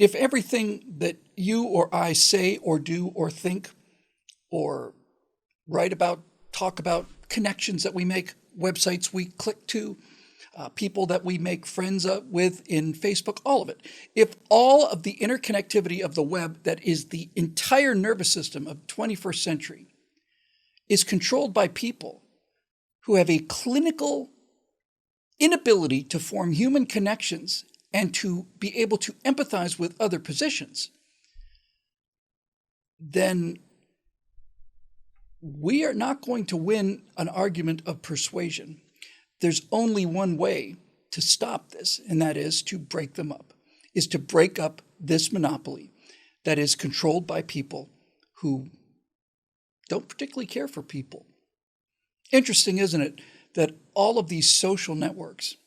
if everything that you or I say or do or think or write about, talk about, connections that we make, websites we click to, people that we make friends with in Facebook, all of it. If all of the interconnectivity of the web that is the entire nervous system of 21st century is controlled by people who have a clinical inability to form human connections and to be able to empathize with other positions, then we are not going to win an argument of persuasion. There's only one way to stop this, and that is to break them up, is to break up this monopoly that is controlled by people who don't particularly care for people. Interesting, isn't it, that all of these social networks,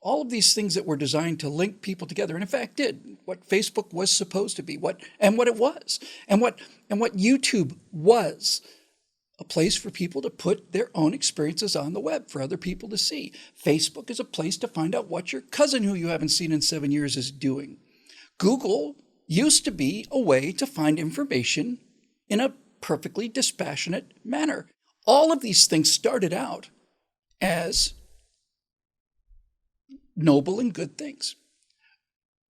all of these things that were designed to link people together, and in fact did, what Facebook was supposed to be, what it was, and what YouTube was, a place for people to put their own experiences on the web for other people to see. Facebook is a place to find out what your cousin who you haven't seen in 7 years is doing. Google used to be a way to find information in a perfectly dispassionate manner. All of these things started out as noble and good things.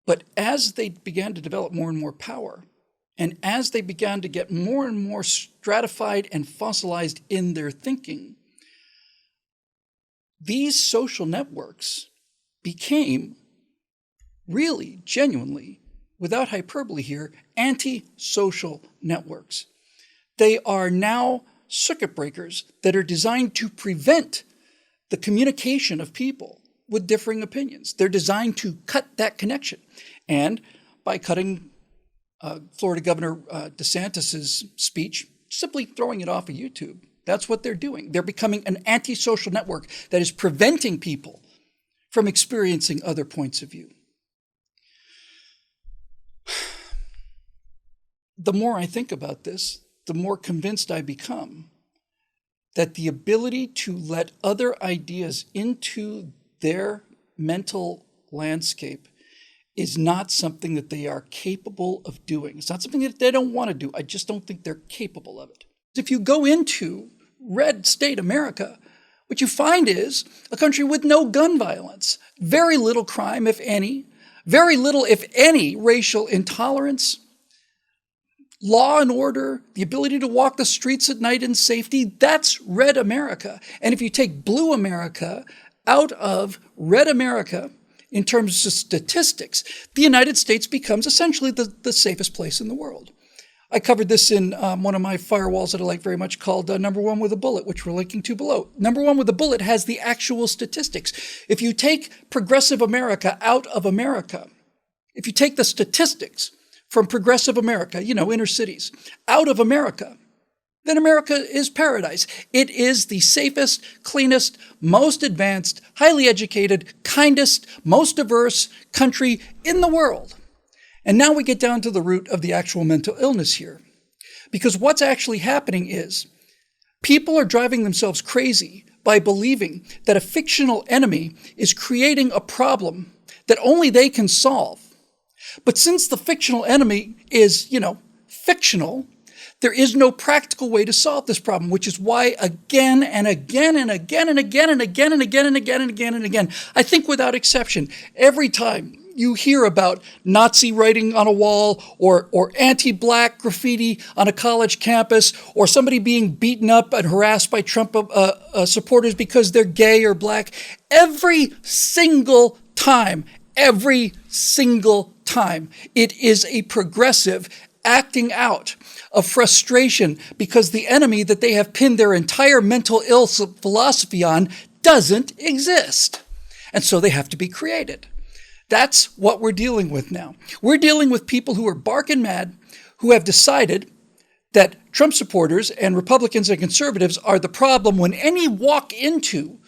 But as they began to develop more and more power, and as they began to get more and more stratified and fossilized in their thinking, these social networks became really, genuinely, without hyperbole here, anti-social networks. They are now circuit breakers that are designed to prevent the communication of people with differing opinions. They're designed to cut that connection. And by cutting Florida Governor DeSantis's speech, simply throwing it off of YouTube. That's what they're doing. They're becoming an anti-social network that is preventing people from experiencing other points of view. The more I think about this, the more convinced I become that the ability to let other ideas into their mental landscape is not something that they are capable of doing. It's not something that they don't want to do. I just don't think they're capable of it. If you go into red state America, what you find is a country with no gun violence, very little crime, if any, very little, if any, racial intolerance, law and order, the ability to walk the streets at night in safety. That's red America. And if you take blue America out of red America, in terms of statistics, the United States becomes essentially the safest place in the world. I covered this in one of my firewalls that I like very much called Number One with a Bullet, which we're linking to below. Number One with a Bullet has the actual statistics. If you take progressive America out of America, if you take the statistics from progressive America, inner cities, out of America, then America is paradise. It is the safest, cleanest, most advanced, highly educated, kindest, most diverse country in the world. And now we get down to the root of the actual mental illness here. Because what's actually happening is people are driving themselves crazy by believing that a fictional enemy is creating a problem that only they can solve. But since the fictional enemy is, fictional, there is no practical way to solve this problem, which is why again and again and again and again and again and again and again and again and again, I think without exception, every time you hear about Nazi writing on a wall or anti-black graffiti on a college campus or somebody being beaten up and harassed by Trump supporters because they're gay or black, every single time, it is a progressive acting out of frustration because the enemy that they have pinned their entire mental ill philosophy on doesn't exist. And so they have to be created. That's what we're dealing with now. We're dealing with people who are barking mad, who have decided that Trump supporters and Republicans and conservatives are the problem when any walk into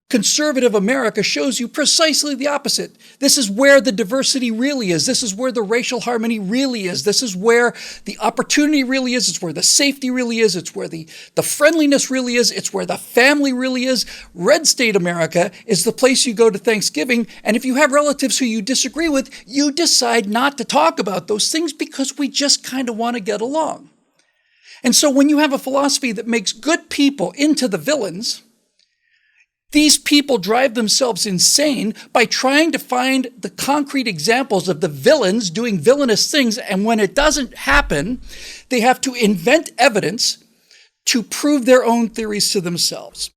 Conservative America shows you precisely the opposite. This is where the diversity really is. This is where the racial harmony really is. This is where the opportunity really is. It's where the safety really is. It's where the friendliness really is. It's where the family really is. Red state America is the place you go to Thanksgiving. And if you have relatives who you disagree with, you decide not to talk about those things because we just kind of want to get along. And so when you have a philosophy that makes good people into the villains, these people drive themselves insane by trying to find the concrete examples of the villains doing villainous things. And when it doesn't happen, they have to invent evidence to prove their own theories to themselves.